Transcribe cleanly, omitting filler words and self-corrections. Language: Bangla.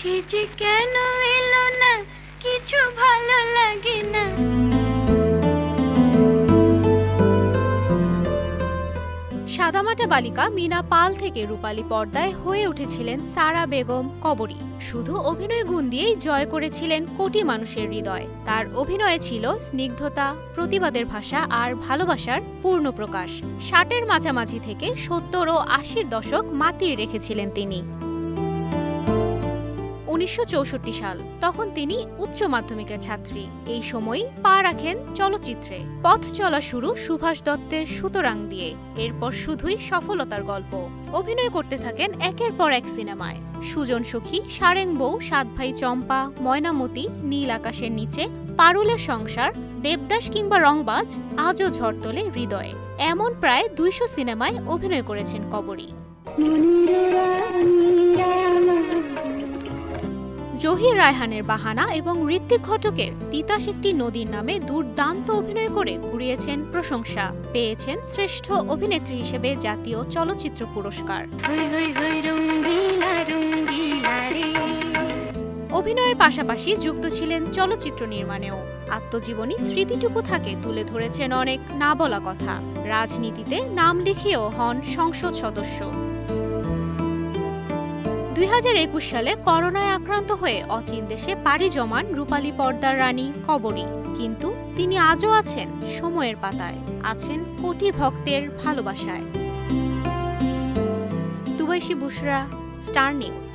সে যে কেন এলো না, কিছু ভালো লাগে না। সাদামাটা বালিকা মিনা পাল থেকে রূপালী পর্দায় হয়ে উঠেছিলেন সারা বেগম কবরী। শুধু অভিনয় গুণ দিয়েই জয় করেছিলেন কোটি মানুষের হৃদয়। তার অভিনয়ে ছিল স্নিগ্ধতা, প্রতিবাদের ভাষা আর ভালোবাসার পূর্ণ প্রকাশ। ৬০-এর মাঝামাঝি থেকে ৭০ ও ৮০-র দশক মাতিয়ে রেখেছিলেন তিনি। ১৯৬৪ সাল, তখন তিনি উচ্চ মাধ্যমিকের ছাত্রী। এই সময়ই পা রাখেন চলচ্চিত্রে। পথ চলা শুরু সুভাষ দত্তের সুতরাং দিয়ে। এরপর শুধুই সফলতার গল্প। অভিনয় করতে থাকেন একের পর এক সিনেমায়। সুজন সখী, সারেং বউ, সাত ভাই চম্পা, ময়নামতি, নীল আকাশের নিচে, পারুলের সংসার, দেবদাস কিংবা রংবাজ, আজও ঝড় তোলে হৃদয়ে। এমন প্রায় ২০০ সিনেমায় অভিনয় করেছেন কবরী। জহির রায়হানের বাহানা এবং ঋত্বিক ঘটকের তিতাস একটি নদীর নামে দুর্দান্ত অভিনয় করে কুড়িয়েছেন প্রশংসা। পেয়েছেন শ্রেষ্ঠ অভিনেত্রী হিসেবে জাতীয় চলচ্চিত্র পুরস্কার। অভিনয়ের পাশাপাশি যুক্ত ছিলেন চলচ্চিত্র নির্মাণেও। আত্মজীবনী স্মৃতিটুকু থাকে তুলে ধরেছেন অনেক না বলা কথা। রাজনীতিতে নাম লিখিয়েও হন সংসদ সদস্য। ২০২১ সালে করোনায় আক্রান্ত হয়ে অচিন দেশে পাড়ি জমান রূপালী পর্দার রানী কবরী। কিন্তু তিনি আজও আছেন সময়ের পাতায়, আছেন কোটি ভক্তের ভালোবাসায়। দুবাইশি বুশরা, স্টার নিউজ।